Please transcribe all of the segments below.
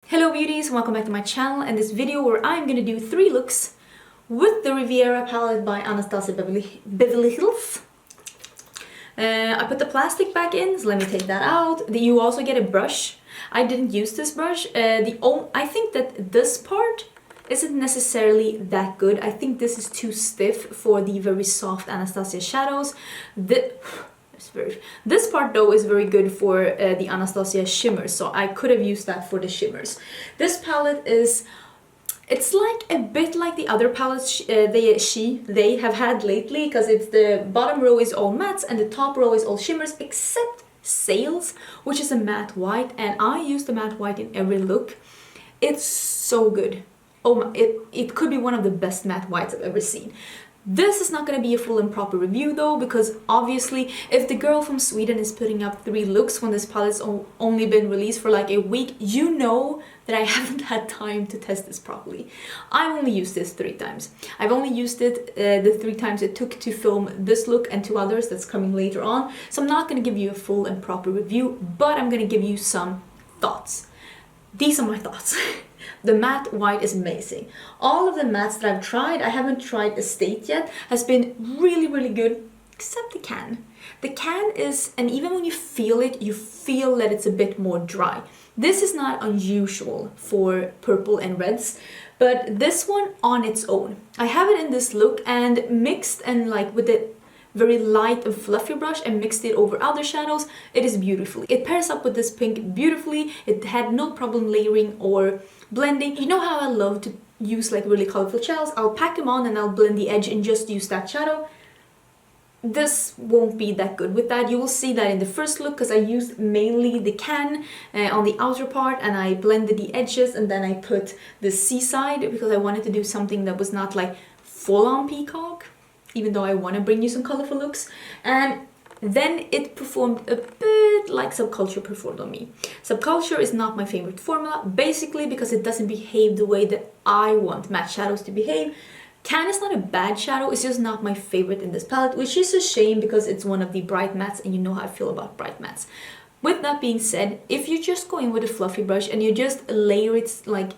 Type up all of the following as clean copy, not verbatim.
Hello beauties, welcome back to my channel and this video where I'm gonna do 3 looks with the Riviera palette by Anastasia Beverly Hills. I put the plastic back in, so let me take that out. You also get a brush. I didn't use this brush. I think that this part isn't necessarily that good. I think this is too stiff for the very soft Anastasia shadows. This part though is very good for the Anastasia shimmers, so I could have used that for the shimmers. This palette it's like a bit like the other palettes they have had lately, because it's the bottom row is all mattes and the top row is all shimmers except Sails, which is a matte white, and I use the matte white in every look. It's so good. Oh my, it could be one of the best matte whites I've ever seen. This is not going to be a full and proper review though, because obviously if the girl from Sweden is putting up 3 looks when this palette's only been released for like a week, you know that I haven't had time to test this properly. I've only used this 3 times. I've only used it the 3 times it took to film this look and 2 others that's coming later on, so I'm not going to give you a full and proper review, but I'm going to give you some thoughts. These are my thoughts. The matte white is amazing. All of the mattes that I've tried, I haven't tried Estate yet, has been really good, except the can. The can is, and even when you feel it, you feel that it's a bit more dry. This is not unusual for purple and reds, but this one on its own. I have it in this look and mixed and like with the very light and fluffy brush and mixed it over other shadows. It is beautiful. It pairs up with this pink beautifully. It had no problem layering or blending. You know how I love to use like really colorful shadows? I'll pack them on and I'll blend the edge and just use that shadow. This won't be that good with that. You will see that in the first look, because I used mainly the can on the outer part and I blended the edges, and then I put the seaside because I wanted to do something that was not like full-on peacock, even though I want to bring you some colorful looks. And then it performed a bit like Subculture performed on me. Subculture is not my favorite formula, basically because it doesn't behave the way that I want matte shadows to behave. Can is not a bad shadow, it's just not my favorite in this palette, which is a shame because it's one of the bright mattes and you know how I feel about bright mattes. With that being said, if you just go in with a fluffy brush and you just layer it, like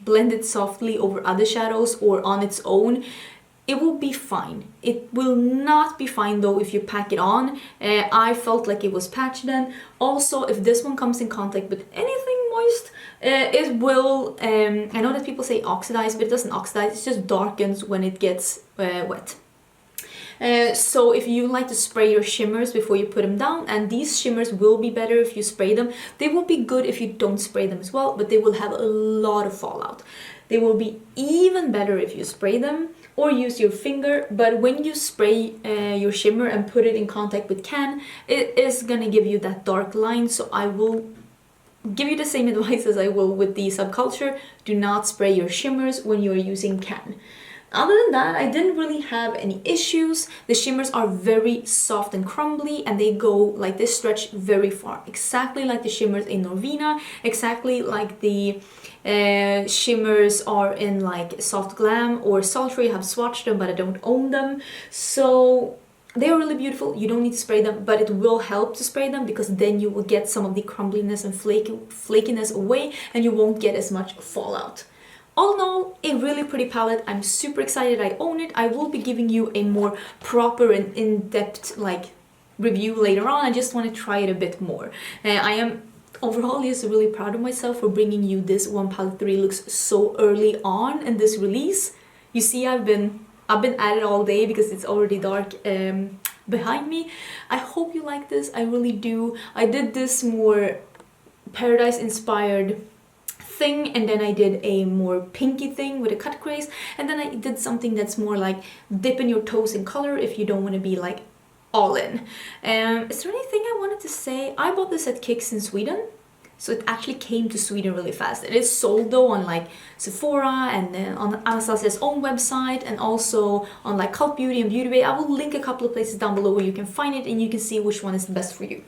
blend it softly over other shadows or on its own, it will be fine. It will not be fine though if you pack it on. I felt like it was patchy then. Also, if this one comes in contact with anything moist, it will, I know that people say oxidize, but it doesn't oxidize, it just darkens when it gets wet. So if you like to spray your shimmers before you put them down, and these shimmers will be better if you spray them. They will be good if you don't spray them as well, but they will have a lot of fallout. They will be even better if you spray them or use your finger, but when you spray your shimmer and put it in contact with can, it is gonna give you that dark line. So I will give you the same advice as I will with the Subculture. Do not spray your shimmers when you're using can. Other than that, I didn't really have any issues. The shimmers are very soft and crumbly, and they go like this, stretch very far, exactly like the shimmers in Norvina, exactly like the shimmers are in like Soft Glam or Sultry. I have swatched them, but I don't own them. So they are really beautiful. You don't need to spray them, but it will help to spray them because then you will get some of the crumbliness and flakiness away and you won't get as much fallout. All in all, a really pretty palette. I'm super excited I own it. I will be giving you a more proper and in-depth like review later on. I just want to try it a bit more. I am overall just really proud of myself for bringing you this one palette 3 looks so early on in this release. You see, I've been at it all day because it's already dark behind me. I hope you like this. I really do. I did this more Paradise inspired thing, and then I did a more pinky thing with a cut crease, and then I did something that's more like dipping your toes in color if you don't want to be like all in. Is there anything I wanted to say? I bought this at Kicks in Sweden, so it actually came to Sweden really fast. It is sold though on like Sephora and on Anastasia's own website, and also on like Cult Beauty and Beauty Bay. I will link a couple of places down below where you can find it and you can see which one is the best for you.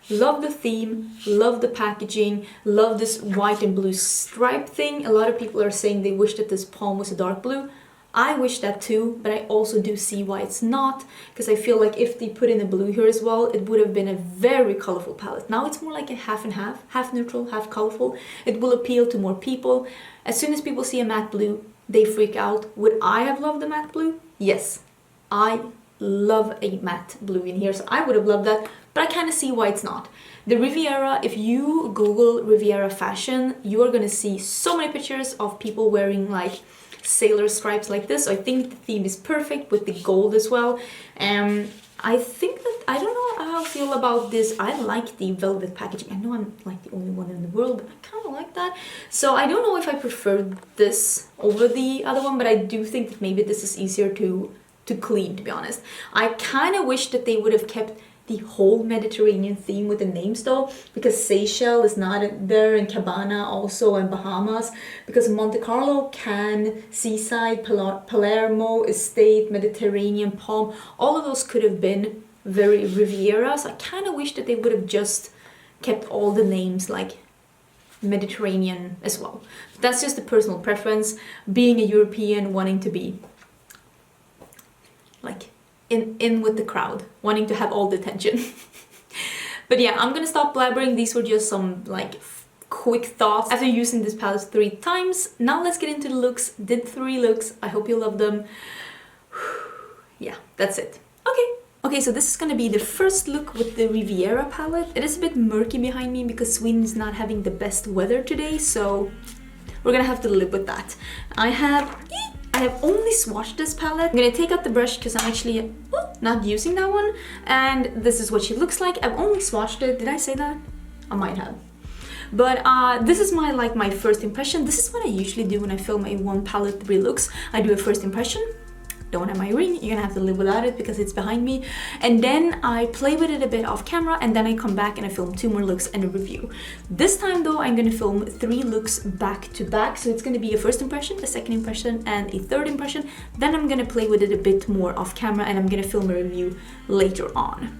Love the theme, love the packaging, love this white and blue stripe thing. A lot of people are saying they wish that this palm was a dark blue. I wish that too, but I also do see why it's not, because I feel like if they put in a blue here as well, it would have been a very colorful palette. Now it's more like a half and half neutral, half colorful. It will appeal to more people. As soon as people see a matte blue, they freak out. Would I have loved the matte blue? Yes, I love a matte blue in here, so I would have loved that, but I kind of see why it's not. The Riviera, if you Google Riviera fashion, you are gonna see so many pictures of people wearing like sailor stripes like this. So I think the theme is perfect with the gold as well. I think that, I don't know how I feel about this. I like the velvet packaging. I know I'm like the only one in the world, but I kind of like that. So I don't know if I prefer this over the other one, but I do think that maybe this is easier to clean, to be honest. I kind of wish that they would have kept the whole Mediterranean theme with the names though, because Seychelles is not there, and Cabana also, and Bahamas, because Monte Carlo, Cannes, Seaside, Palermo, Estate, Mediterranean, Palm, all of those could have been very Riviera. So I kind of wish that they would have just kept all the names like Mediterranean as well. But that's just a personal preference, being a European, wanting to be like in with the crowd, wanting to have all the attention. But yeah, I'm gonna stop blabbering. These were just some like quick thoughts after using this palette 3 times. Now let's get into the looks. Did 3 looks. I hope you love them. Yeah, that's it. Okay, so this is gonna be the first look with the Riviera palette. It is a bit murky behind me because Sweden is not having the best weather today, so we're gonna have to live with that. I have only swatched this palette. I'm gonna take out the brush because I'm actually not using that one. And this is what she looks like. I've only swatched it. Did I say that? I might have. But this is my first impression. This is what I usually do when I film a 1 palette 3 looks. I do a first impression. Don't have my ring, you're gonna have to live without it because it's behind me, and then I play with it a bit off camera, and then I come back and I film 2 more looks and a review. This time though, I'm gonna film 3 looks back to back, so it's gonna be a first impression, a second impression, and a third impression. Then I'm gonna play with it a bit more off camera, and I'm gonna film a review later on.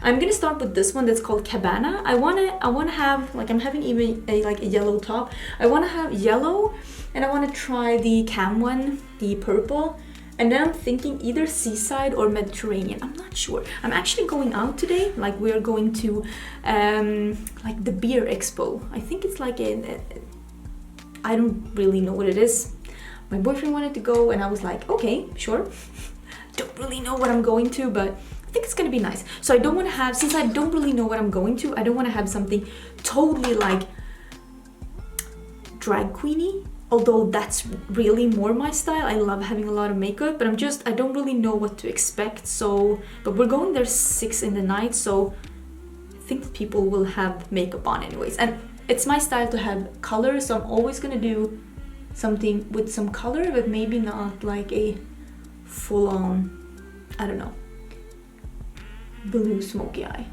I'm gonna start with this one that's called Cabana. I wanna have, like, I'm having even a yellow top. I wanna have yellow, and I wanna try the Cam one, the purple. And then I'm thinking either Seaside or Mediterranean. I'm not sure. I'm actually going out today. Like, we're going to like the beer expo. I think it's like I don't really know what it is. My boyfriend wanted to go and I was like, okay, sure. Don't really know what I'm going to, but I think it's gonna be nice. So I don't want to have, since I don't really know what I'm going to, I don't want to have something totally like drag queeny. Although that's really more my style. I love having a lot of makeup, but I don't really know what to expect. So, but we're going there 6 in the night, so I think that people will have makeup on anyways. And it's my style to have color, so I'm always gonna do something with some color, but maybe not like a full-on, I don't know, blue smoky eye.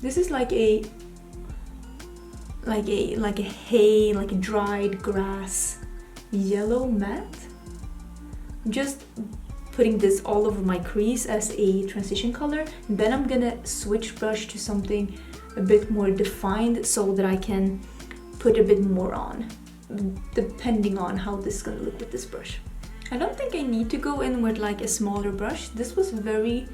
This is like a hay, like a dried grass yellow matte. I'm just putting this all over my crease as a transition color. And then I'm gonna switch brush to something a bit more defined so that I can put a bit more on, depending on how this is gonna look with this brush. I don't think I need to go in with like a smaller brush. This was very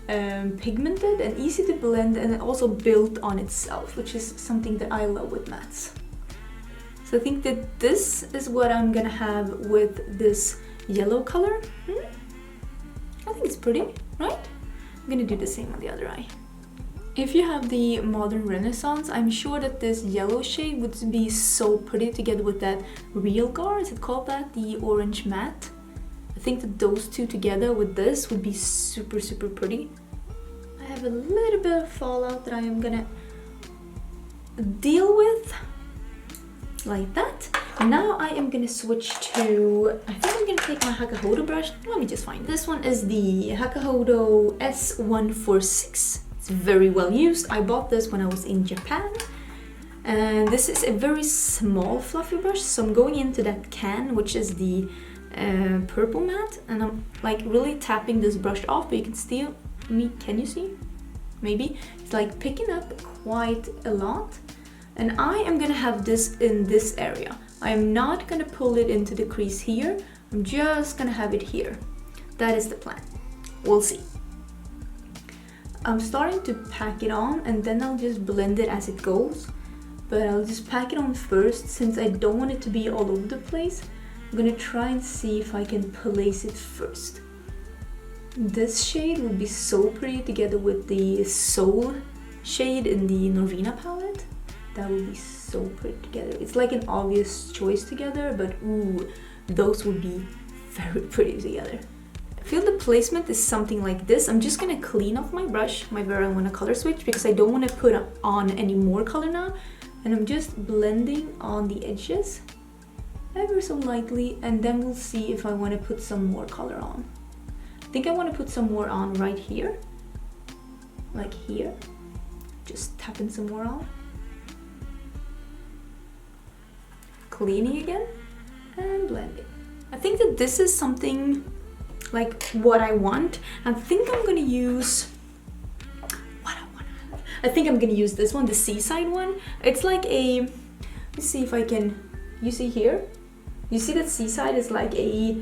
pigmented and easy to blend, and it also built on itself, which is something that I love with mattes. So I think that this is what I'm gonna have with this yellow color. I think it's pretty, right? I'm gonna do the same on the other eye. If you have the Modern Renaissance, I'm sure that this yellow shade would be so pretty together with that Real Gar, is it called that? The orange matte. I think that those two together with this would be super, super pretty. I have a little bit of fallout that I am gonna deal with, like that. Now I am gonna switch to, I think I'm gonna take my Hakuhodo brush. Let me just find it. This one is the Hakuhodo S146. It's very well used. I bought this when I was in Japan. And this is a very small fluffy brush, so I'm going into that can, which is the purple matte, and I'm like really tapping this brush off, but you can still, can you see? Maybe it's like picking up quite a lot. And I am gonna have this in this area. I'm not gonna pull it into the crease here. I'm just gonna have it here. That is the plan. We'll see. I'm starting to pack it on and then I'll just blend it as it goes. But I'll just pack it on first since I don't want it to be all over the place. I'm gonna try and see if I can place it first. This shade will be so pretty together with the Soul shade in the Norvina palette. That would be so pretty together. It's like an obvious choice together, but ooh, those would be very pretty together. I feel the placement is something like this. I'm just gonna clean off my brush, my Vera, I want to color switch because I don't want to put on any more color now. And I'm just blending on the edges ever so lightly, and then we'll see if I want to put some more color on. I think I want to put some more on right here, like here. Just tapping some more on. Cleaning again and blending. I think that this is something like what I want. I think I'm gonna use I think I'm gonna use this one, the Seaside one. It's like a, let's see if I can, you see here? You see that Seaside is like a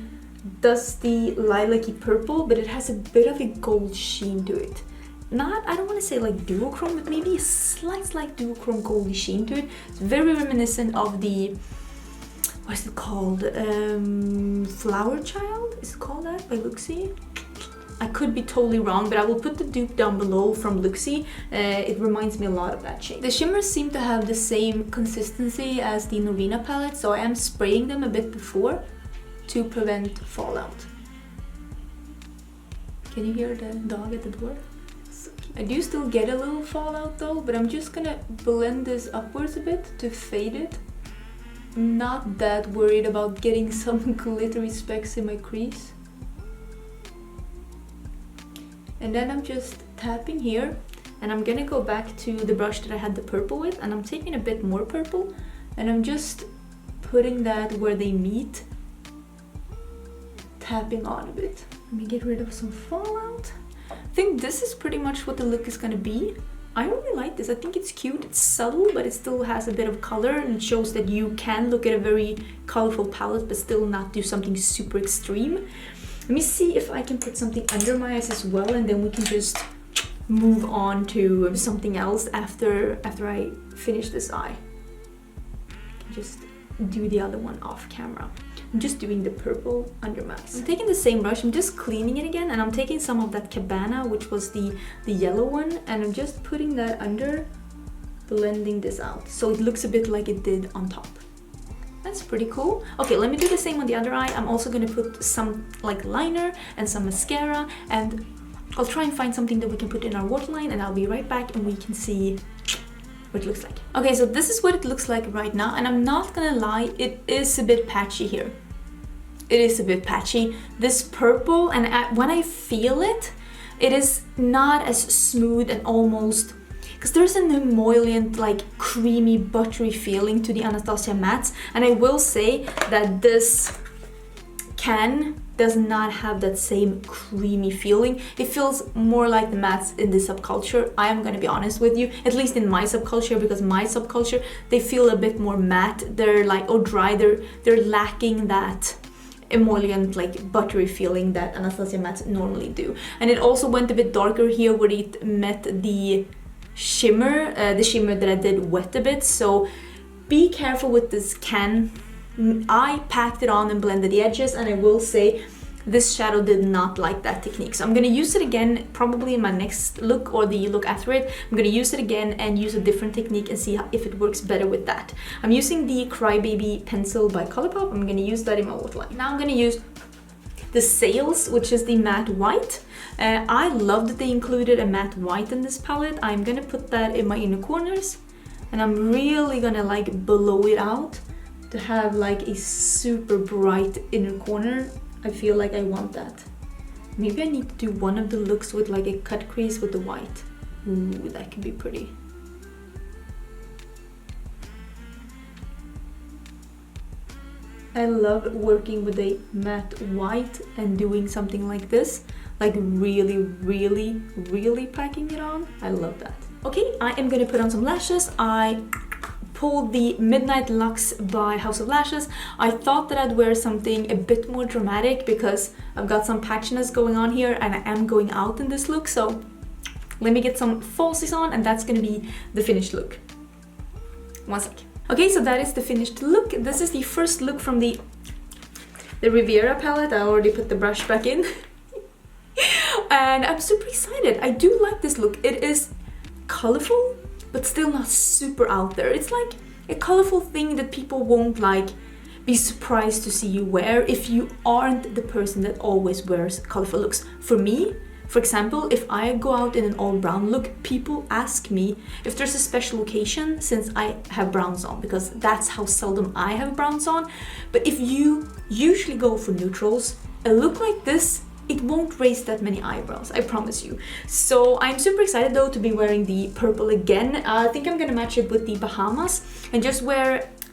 dusty lilac-y purple, but it has a bit of a gold sheen to it. Not, I don't want to say like duochrome, but maybe a slight duochrome goldy sheen to it. It's very reminiscent of the, what's it called? Flower Child? Is it called that by Luxie? I could be totally wrong, but I will put the dupe down below from Luxie. It reminds me a lot of that shade. The shimmers seem to have the same consistency as the Norvina palette, so I am spraying them a bit before to prevent fallout. Can you hear the dog at the door? So cute. I do still get a little fallout though, but I'm just gonna blend this upwards a bit to fade it. I'm not that worried about getting some glittery specks in my crease. And then I'm just tapping here, and I'm gonna go back to the brush that I had the purple with, and I'm taking a bit more purple, and I'm just putting that where they meet, tapping on a bit. Let me get rid of some fallout. I think this is pretty much what the look is gonna be. I really like this. I think it's cute, it's subtle, but it still has a bit of color, and it shows that you can look at a very colorful palette but still not do something super extreme. Let me see if I can put something under my eyes as well, and then we can just move on to something else after I finish this eye. I can just do the other one off camera. I'm just doing the purple under my eyes. I'm taking the same brush, I'm just cleaning it again, and I'm taking some of that Cabana, which was the yellow one, and I'm just putting that under, blending this out, so it looks a bit like it did on top. That's pretty cool. Okay, let me do the same on the other eye. I'm also gonna put some like liner and some mascara, and I'll try and find something that we can put in our waterline, and I'll be right back and we can see what it looks like. Okay, so this is what it looks like right now, and I'm not gonna lie, it is a bit patchy here. It is a bit patchy. This purple, and when I feel it, it is not as smooth and almost, because there's an emollient, like creamy, buttery feeling to the Anastasia mattes, and I will say that this can does not have that same creamy feeling. It feels more like the mattes in the subculture. I am gonna be honest with you, at least in my subculture, because my subculture, they feel a bit more matte. They're like, or dry, they're lacking that emollient, like buttery feeling that Anastasia mattes normally do. And it also went a bit darker here where it met the shimmer that I did wet a bit, so be careful with this can. I packed it on and blended the edges, and I will say this shadow did not like that technique, so I'm gonna use it again probably in my next look or the look after it. I'm gonna use it again and use a different technique and see if it works better with that. I'm using the Crybaby pencil by Colourpop. I'm gonna use that in my waterline. Now I'm gonna use the Sails, which is the matte white. I love that they included a matte white in this palette. I'm gonna put that in my inner corners, and I'm really gonna like blow it out to have like a super bright inner corner. I feel like I want that. Maybe I need to do one of the looks with like a cut crease with the white. Ooh, that could be pretty. I love working with a matte white and doing something like this, like really, really, really packing it on. I love that. Okay, I am gonna put on some lashes. I pulled the Midnight Luxe by House of Lashes. I thought that I'd wear something a bit more dramatic because I've got some patchiness going on here and I am going out in this look, so let me get some falsies on and that's gonna be the finished look. One sec. Okay, so that is the finished look. This is the first look from the Riviera palette. I already put the brush back in. And I'm super excited. I do like this look. It is colorful, but still not super out there. It's like a colorful thing that people won't like be surprised to see you wear if you aren't the person that always wears colorful looks. For me, for example, if I go out in an all brown look, people ask me if there's a special occasion since I have browns on, because that's how seldom I have browns on. But if you usually go for neutrals, a look like this, it won't raise that many eyebrows, I promise you. So I'm super excited though to be wearing the purple again. I think I'm gonna match it with the Bahamas and just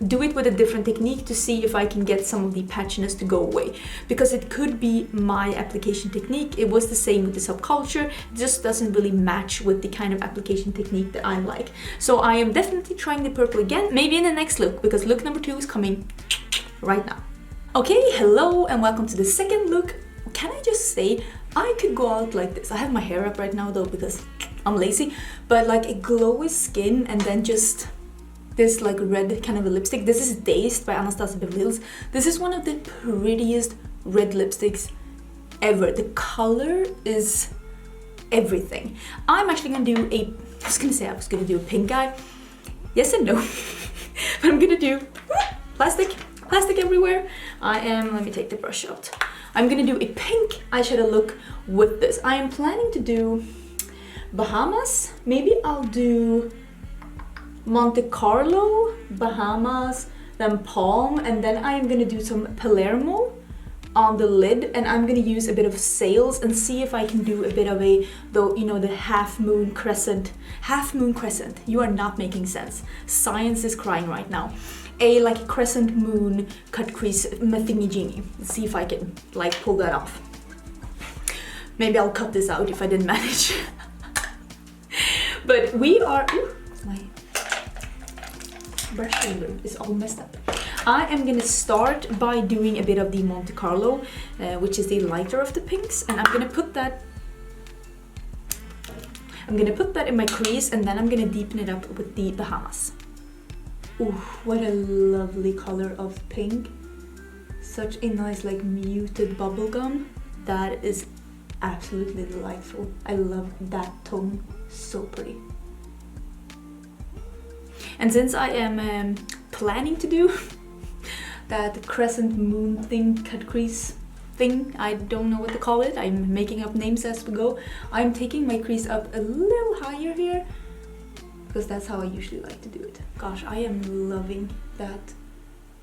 do it with a different technique to see if I can get some of the patchiness to go away, because it could be my application technique. It was the same with the Subculture, it just doesn't really match with the kind of application technique that I like. So I am definitely trying the purple again, maybe in the next look, because look number 2 is coming right now. Okay, hello and welcome to the second look. Can I just say, I could go out like this. I have my hair up right now though because I'm lazy, but like a glowy skin and then just this like red kind of a lipstick. This is Dazed by Anastasia Beverly Hills. This is one of the prettiest red lipsticks ever. The color is everything. I'm actually gonna do I was gonna do a pink eye. Yes and no. But I'm gonna do plastic everywhere. Let me take the brush out. I'm gonna do a pink eyeshadow look with this. I am planning to do Bahamas. Maybe I'll do Monte Carlo, Bahamas, then Palm, and then I am gonna do some Palermo on the lid, and I'm gonna use a bit of Sails and see if I can do a bit of the half moon crescent. You are not making sense. Science is crying right now. Like crescent moon cut crease thingy-jingy. Let's see if I can like pull that off. Maybe I'll cut this out if I didn't manage. But we are... Ooh, my brush holder is all messed up. I am gonna start by doing a bit of the Monte Carlo, which is the lighter of the pinks, and I'm gonna put that in my crease, and then I'm gonna deepen it up with the Bahamas. Ooh, what a lovely color of pink. Such a nice like muted bubblegum. That is absolutely delightful. I love that tone, so pretty. And since I am planning to do that crescent moon thing, cut crease thing, I don't know what to call it, I'm making up names as we go, I'm taking my crease up a little higher here, because that's how I usually like to do it. Gosh, I am loving that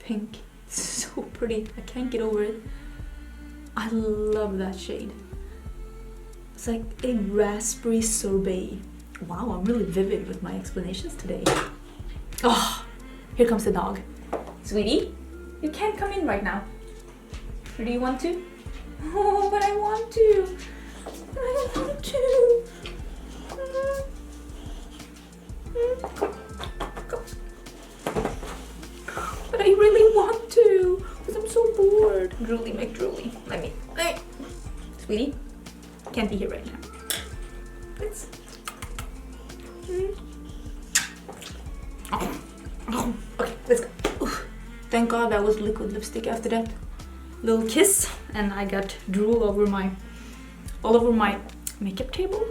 pink. It's so pretty. I can't get over it. I love that shade. It's like a raspberry sorbet. Wow, I'm really vivid with my explanations today. Oh, here comes the dog. Sweetie, you can't come in right now. Or do you want to? Oh, but I want to. I want to. Come. But I really want to, because I'm so bored. Drooly McDrooly. Hey. Sweetie, can't be here right now. Let's. Okay, let's go. Oof. Thank God that was liquid lipstick after that little kiss, and I got drool all over my makeup table.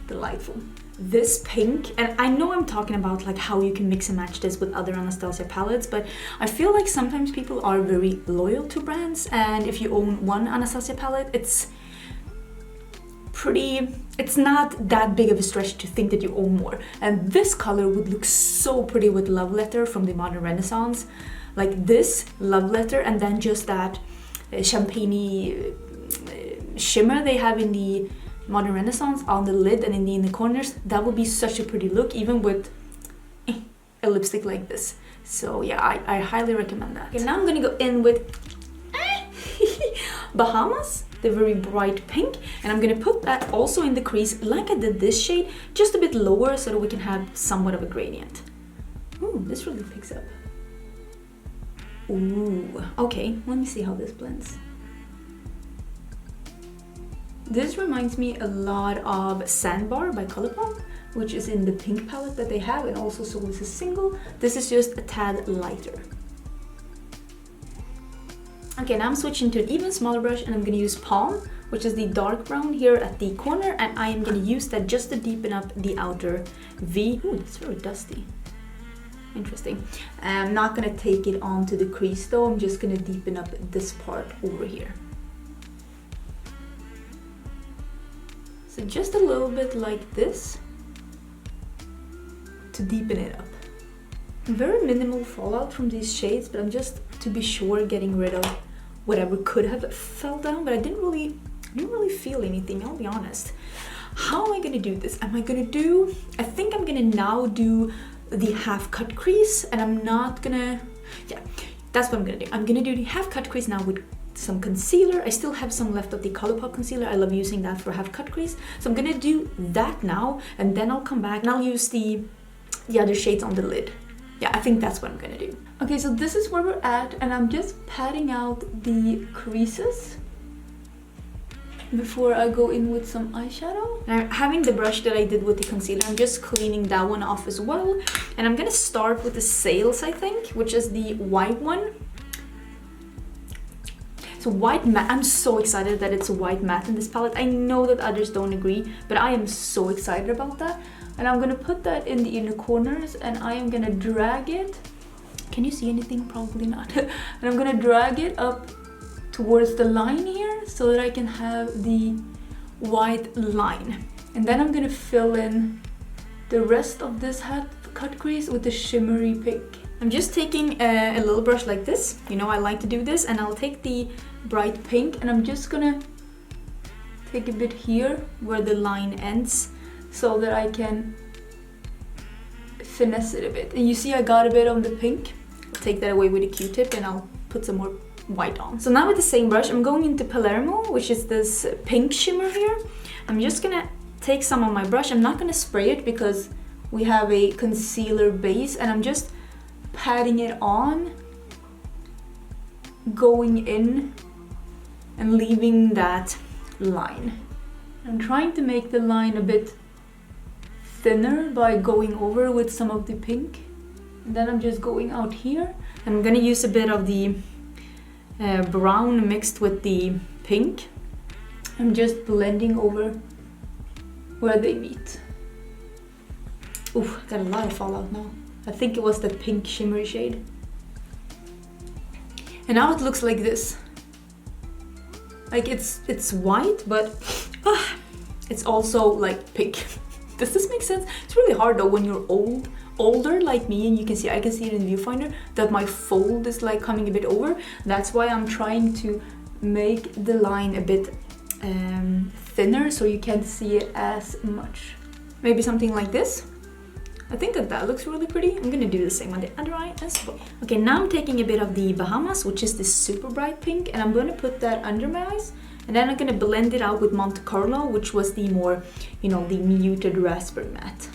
Delightful. This pink, and I know I'm talking about like how you can mix and match this with other Anastasia palettes, but I feel like sometimes people are very loyal to brands, and if you own one Anastasia palette, it's not that big of a stretch to think that you own more. And this color would look so pretty with Love Letter from the Modern Renaissance. Like this Love Letter, and then just that champagne shimmer they have in the Modern Renaissance on the lid and in the corners. That would be such a pretty look, even with a lipstick like this. So yeah, I highly recommend that. Okay, now I'm gonna go in with Bahamas, the very bright pink, and I'm gonna put that also in the crease like I did this shade, just a bit lower so that we can have somewhat of a gradient. Ooh, this really picks up. Ooh, okay, let me see how this blends. This reminds me a lot of Sandbar by Colourpop, which is in the pink palette that they have and also sold as a single. This is just a tad lighter. Okay, now I'm switching to an even smaller brush and I'm going to use Palm, which is the dark brown here at the corner, and I am going to use that just to deepen up the outer V. Ooh, it's very dusty. Interesting. I'm not going to take it onto the crease though, I'm just going to deepen up this part over here. So just a little bit like this to deepen it up. Very minimal fallout from these shades, but I'm just, to be sure, getting rid of whatever could have fell down, but I didn't really feel anything, I'll be honest. How am I gonna do this? Am I gonna do, I think I'm gonna now do the half cut crease, and I'm not gonna, yeah, that's what I'm gonna do. I'm gonna do the half cut crease now with some concealer. I still have some left of the Colourpop concealer. I love using that for half cut crease. So I'm gonna do that now, and then I'll come back and I'll use the other shades on the lid. Yeah, I think that's what I'm gonna do. Okay, so this is where we're at, and I'm just patting out the creases before I go in with some eyeshadow. Now, having the brush that I did with the concealer, I'm just cleaning that one off as well. And I'm gonna start with the Sails, I think, which is the white one. So white matte, I'm so excited that it's a white matte in this palette. I know that others don't agree, but I am so excited about that. And I'm gonna put that in the inner corners, and I am gonna drag it. Can you see anything? Probably not. And I'm gonna drag it up towards the line here so that I can have the white line. And then I'm gonna fill in the rest of this half cut crease with the shimmery pink. I'm just taking a little brush like this. You know, I like to do this, and I'll take the bright pink, and I'm just gonna take a bit here where the line ends so that I can finesse it a bit. And you see I got a bit on the pink. I'll take that away with a Q-tip and I'll put some more white on. So now with the same brush, I'm going into Palermo, which is this pink shimmer here. I'm just gonna take some on my brush. I'm not gonna spray it because we have a concealer base, and I'm just patting it on, going in and leaving that line. I'm trying to make the line a bit thinner by going over with some of the pink. And then I'm just going out here. I'm gonna use a bit of the brown mixed with the pink. I'm just blending over where they meet. Ooh, got a lot of fallout now. I think it was the pink shimmery shade. And now it looks like this. Like it's white, but it's also like pink. Does this make sense? It's really hard though when you're older like me, and you can see, I can see it in the viewfinder that my fold is like coming a bit over. That's why I'm trying to make the line a bit thinner so you can't see it as much. Maybe something like this. I think that looks really pretty. I'm gonna do the same on the other eye as well. Okay, now I'm taking a bit of the Bahamas, which is this super bright pink, and I'm gonna put that under my eyes. And then I'm gonna blend it out with Monte Carlo, which was the more, you know, the muted raspberry matte.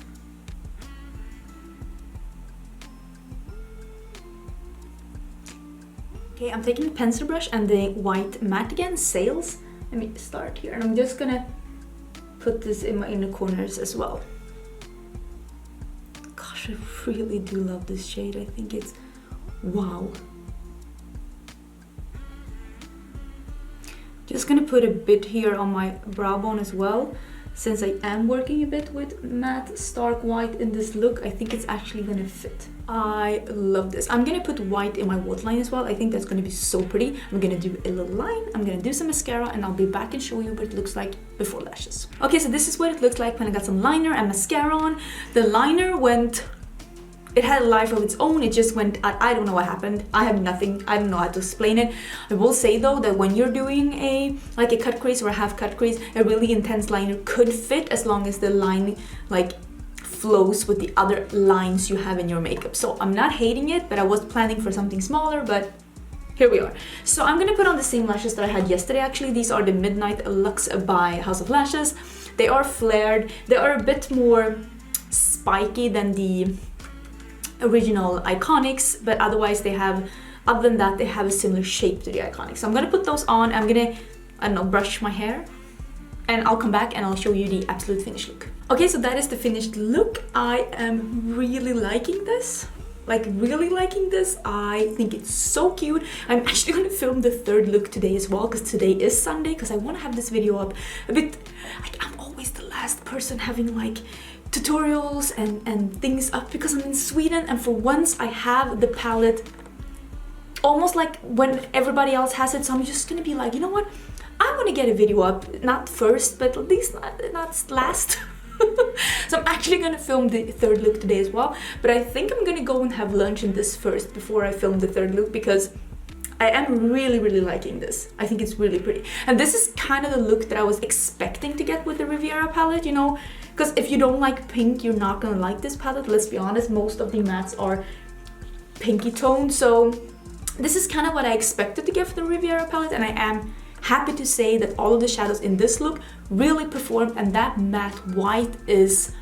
Okay, I'm taking the pencil brush and the white matte again, Sails. Let me start here, and I'm just gonna put this in my inner corners as well. Gosh, I really do love this shade. I think it's wow. Just gonna put a bit here on my brow bone as well. Since I am working a bit with matte stark white in this look, I think it's actually gonna fit. I love this. I'm gonna put white in my waterline as well. I think that's gonna be so pretty. I'm gonna do a little line, I'm gonna do some mascara, and I'll be back and show you what it looks like before lashes. Okay, so this is what it looks like when I got some liner and mascara on. The liner went, it had a life of its own. It just went, I don't know what happened. I have nothing, I don't know how to explain it. I will say though that when you're doing a cut crease or a half cut crease, a really intense liner could fit as long as the line like flows with the other lines you have in your makeup. So I'm not hating it, but I was planning for something smaller, but here we are. So I'm gonna put on the same lashes that I had yesterday actually. These are the Midnight Luxe by House of Lashes. They are flared. They are a bit more spiky than the original Iconics, but otherwise they have, other than that, they have a similar shape to the Iconics. So I'm gonna put those on. I'm gonna, I don't know, brush my hair, and I'll come back and I'll show you the absolute finished look. Okay, so that is the finished look. I am really liking this. Like, really liking this. I think it's so cute. I'm actually gonna film the third look today as well, because today is Sunday, because I want to have this video up a bit, like, I'm always the last person having like tutorials and things up because I'm in Sweden, and for once I have the palette almost like when everybody else has it, so I'm just gonna be like, you know what, I want to get a video up, not first, but at least not last. So I'm actually gonna film the third look today as well, but I think I'm gonna go and have lunch in this first before I film the third look, because I am really liking this. I think it's really pretty, and this is kind of the look that I was expecting to get with the Riviera palette, you know, because if you don't like pink, you're not gonna like this palette. Let's be honest, most of the mattes are pinky toned, so this is kind of what I expected to get for the Riviera palette, and I am happy to say that all of the shadows in this look really performed, and that matte white is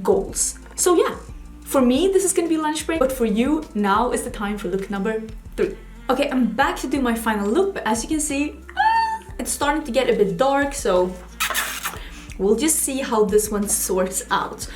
goals. So yeah, for me this is gonna be lunch break, but for you now is the time for look number 3. Okay, I'm back to do my final look, but as you can see, it's starting to get a bit dark, so we'll just see how this one sorts out.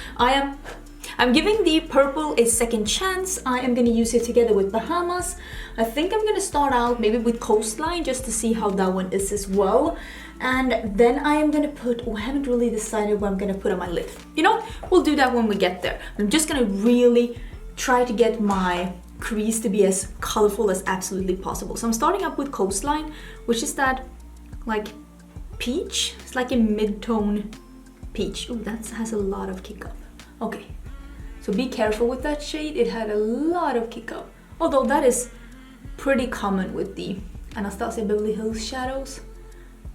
I'm giving the purple a second chance. I am gonna use it together with Bahamas. I think I'm gonna start out maybe with Coastline just to see how that one is as well. And then I am gonna put, I haven't really decided what I'm gonna put on my lid. You know, we'll do that when we get there. I'm just gonna really try to get my crease to be as colorful as absolutely possible. So I'm starting up with Coastline, which is that like peach. It's like a mid-tone peach. Oh, that has a lot of kick up. Okay. So be careful with that shade, it had a lot of kick up. Although that is pretty common with the Anastasia Beverly Hills shadows.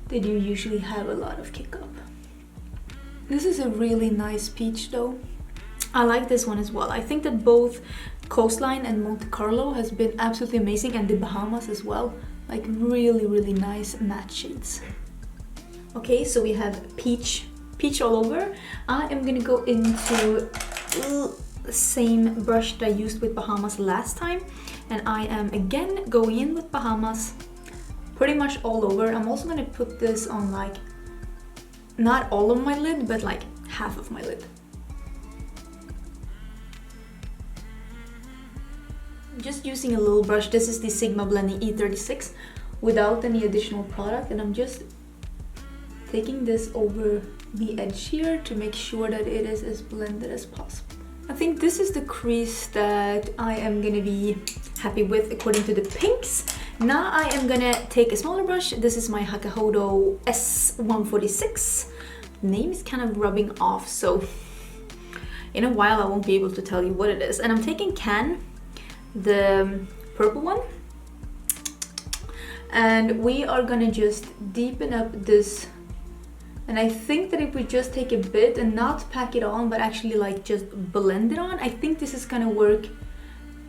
They do usually have a lot of kick up. This is a really nice peach though. I like this one as well. I think that both Coastline and Monte Carlo has been absolutely amazing, and the Bahamas as well. Like really nice matte shades. Okay, so we have peach all over. I am gonna go into the same brush that I used with Bahamas last time, and I am again going in with Bahamas pretty much all over. I'm also going to put this on like not all of my lid, but like half of my lid. Just using a little brush. This is the Sigma Blending E36 without any additional product, and I'm just taking this over the edge here to make sure that it is as blended as possible. I think this is the crease that I am gonna be happy with according to the pinks. Now I am gonna take a smaller brush. This is my Hakuhodo S146. The name is kind of rubbing off, so in a while I won't be able to tell you what it is. And I'm taking Can, the purple one, and we are gonna just deepen up this. And I think that if we just take a bit and not pack it on, but actually like just blend it on, I think this is gonna work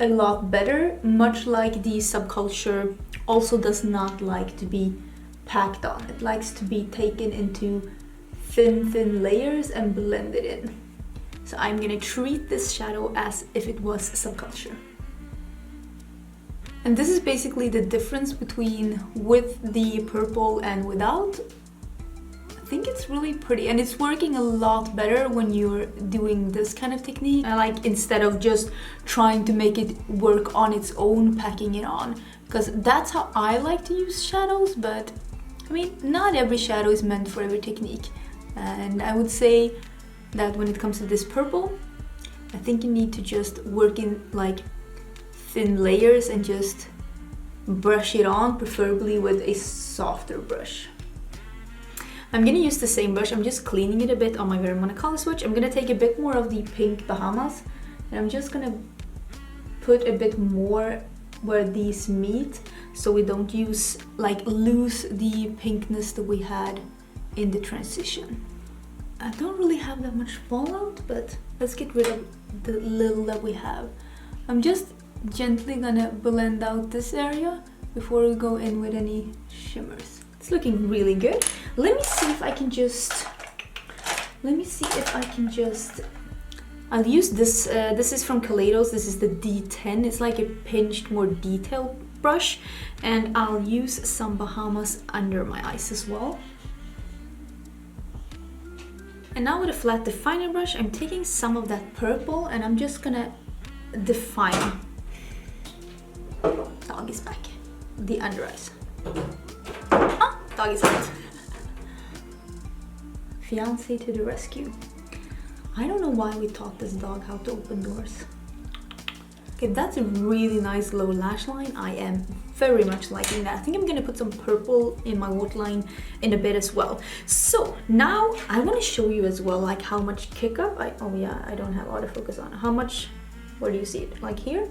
a lot better, much like the Subculture also does not like to be packed on. It likes to be taken into thin layers and blended in. So I'm gonna treat this shadow as if it was Subculture. And this is basically the difference between with the purple and without. I think it's really pretty, and it's working a lot better when you're doing this kind of technique. I like, instead of just trying to make it work on its own, packing it on, because that's how I like to use shadows. But I mean, not every shadow is meant for every technique, and I would say that when it comes to this purple, I think you need to just work in like thin layers and just brush it on, preferably with a softer brush. I'm gonna use the same brush. I'm just cleaning it a bit on my very monocolor switch. I'm gonna take a bit more of the pink Bahamas, and I'm just gonna put a bit more where these meet, so we don't use lose the pinkness that we had in the transition. I don't really have that much fallout, but let's get rid of the little that we have. I'm just gently gonna blend out this area before we go in with any shimmers. It's looking really good. Let me see if I can just I'll use this, this is from Kaleidos, this is the D10. It's like a pinched, more detailed brush. And I'll use some Bahamas under my eyes as well. And now with a flat definer brush, I'm taking some of that purple and I'm just gonna define, dog is back, the under eyes. Ah, dog is out. Fiance to the rescue. I don't know why we taught this dog how to open doors. Okay, that's a really nice low lash line. I am very much liking that. I think I'm gonna put some purple in my waterline in a bit as well. So now I want to show you as well, like how much kick up. Oh yeah, I don't have autofocus on. How much? Where do you see it? Like here?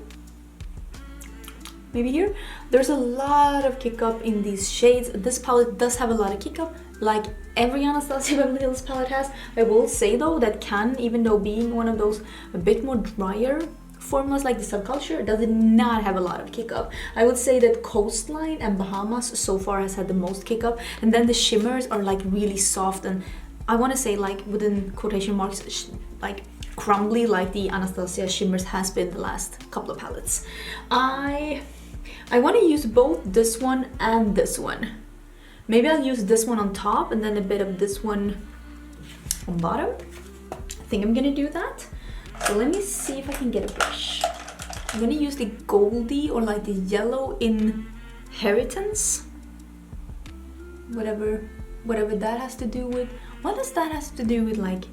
Maybe here? There's a lot of kick up in these shades. This palette does have a lot of kick up, like every Anastasia Beverly Hills palette has. I will say though that Can, even though being one of those a bit more drier formulas like the Subculture, does not have a lot of kick up. I would say that Coastline and Bahamas so far has had the most kick up, and then the shimmers are like really soft and I want to say like within quotation marks like crumbly, like the Anastasia shimmers has been the last couple of palettes. I want to use both this one and this one. Maybe I'll use this one on top and then a bit of this one on bottom. I think I'm gonna do that. So let me see if I can get a brush. I'm gonna use the Goldie or like the yellow Inheritance. Whatever that has to do with. What does that has to do with, like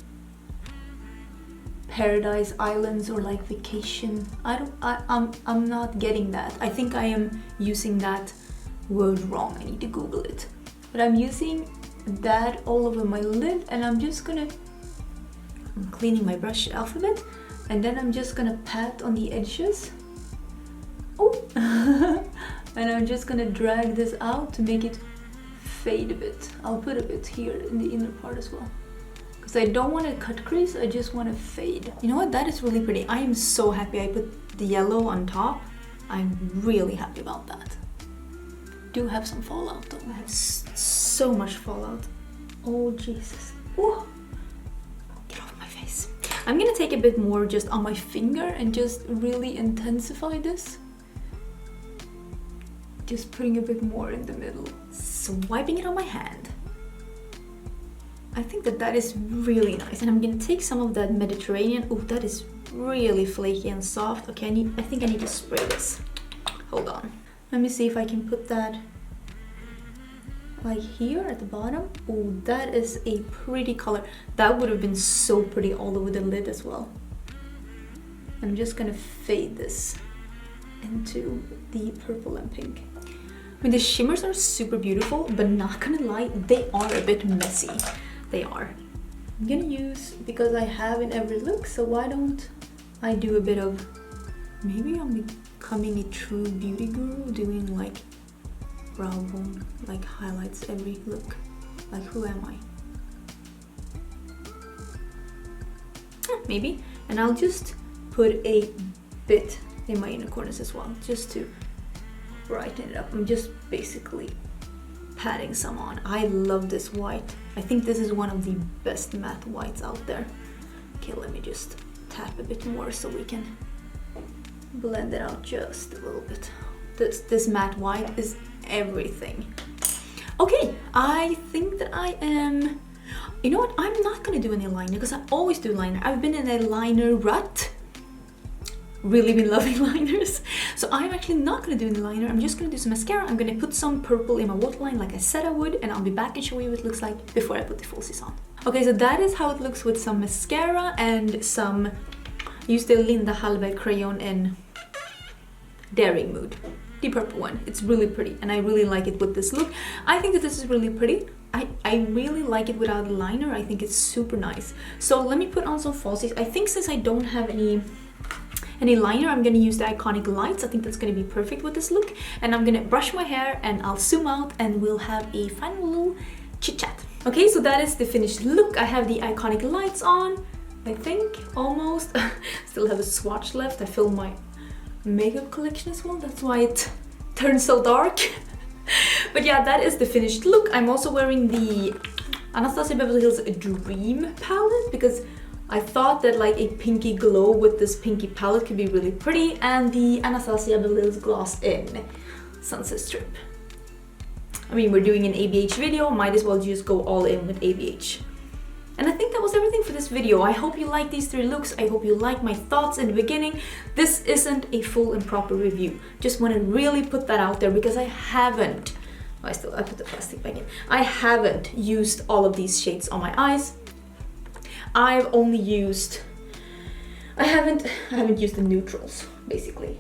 Paradise Islands or like vacation? I'm not getting that. I think I am using that word wrong. I need to Google it. But I'm using that all over my lid and I'm cleaning my brush off a bit and then I'm just gonna pat on the edges. Oh! And I'm just gonna drag this out to make it fade a bit. I'll put a bit here in the inner part as well. Because I don't want to cut crease, I just want to fade. You know what? That is really pretty. I am so happy I put the yellow on top. I'm really happy about that. Do have some fallout though. I have so much fallout. Oh Jesus. Ooh. Get off my face. I'm gonna take a bit more just on my finger and just really intensify this. Just putting a bit more in the middle. Swiping it on my hand. I think that is really nice. And I'm gonna take some of that Mediterranean. Oh, that is really flaky and soft. Okay, I think I need to spray this. Hold on. Let me see if I can put that like here at the bottom. Oh, that is a pretty color. That would have been so pretty all over the lid as well. I'm just gonna fade this into the purple and pink. I mean, the shimmers are super beautiful, but not gonna lie, they are a bit messy. They are. I'm gonna use, because I have in every look, so why don't I do a bit of, maybe I'm becoming a true beauty guru, doing like brow bone, like highlights every look. Like, who am I? Maybe. And I'll just put a bit in my inner corners as well, just to brighten it up. I'm just basically patting some on. I love this white. I think this is one of the best matte whites out there. Okay, let me just tap a bit more so we can blend it out just a little bit. This matte white is everything. Okay, I think that I am... You know what? I'm not gonna do any liner because I always do liner. I've been in a liner rut. Really been loving liners. So I'm actually not gonna do any liner. I'm just gonna do some mascara. I'm gonna put some purple in my waterline like I said I would, and I'll be back and show you what it looks like before I put the falsies on. Okay, so that is how it looks with some mascara and some... Use the Linda Hallberg crayon in Daring Mood. The purple one. It's really pretty and I really like it with this look. I think that this is really pretty. I really like it without a liner. I think it's super nice. So let me put on some falsies. I think since I don't have any liner, I'm gonna use the Iconic Lights. I think that's gonna be perfect with this look. And I'm gonna brush my hair and I'll zoom out and we'll have a final little chit chat. Okay, so that is the finished look. I have the Iconic Lights on, I think, almost. Still have a swatch left. I filmed my makeup collection as well. That's why it turned so dark. But yeah, that is the finished look. I'm also wearing the Anastasia Beverly Hills Dream palette because I thought that like a pinky glow with this pinky palette could be really pretty, and the Anastasia Beverly Hills Gloss in Sunset Strip. I mean, we're doing an ABH video, might as well just go all in with ABH. And I think that was everything for this video. I hope you like these 3 looks. I hope you like my thoughts in the beginning. This isn't a full and proper review. Just want to really put that out there because I haven't, I put the plastic back in. I haven't used all of these shades on my eyes. I've only used, I haven't used the neutrals, basically.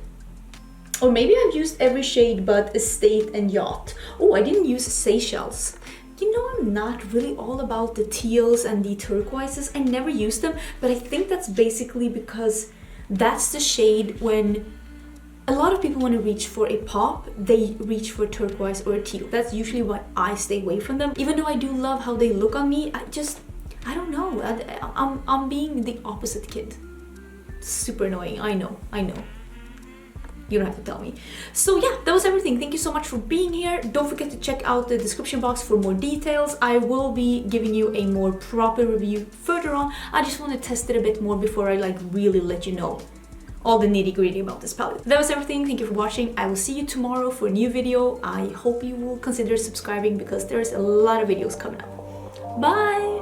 Or maybe I've used every shade but Estate and Yacht. Oh, I didn't use Seychelles. You know, I'm not really all about the teals and the turquoises. I never use them, but I think that's basically because that's the shade when a lot of people want to reach for a pop, they reach for turquoise or a teal. That's usually why I stay away from them. Even though I do love how they look on me, I don't know. I'm being the opposite kid. Super annoying. I know. You don't have to tell me. So yeah, that was everything. Thank you so much for being here. Don't forget to check out the description box for more details. I will be giving you a more proper review further on. I just want to test it a bit more before I like really let you know all the nitty-gritty about this palette. That was everything. Thank you for watching. I will see you tomorrow for a new video. I hope you will consider subscribing because there's a lot of videos coming up. Bye!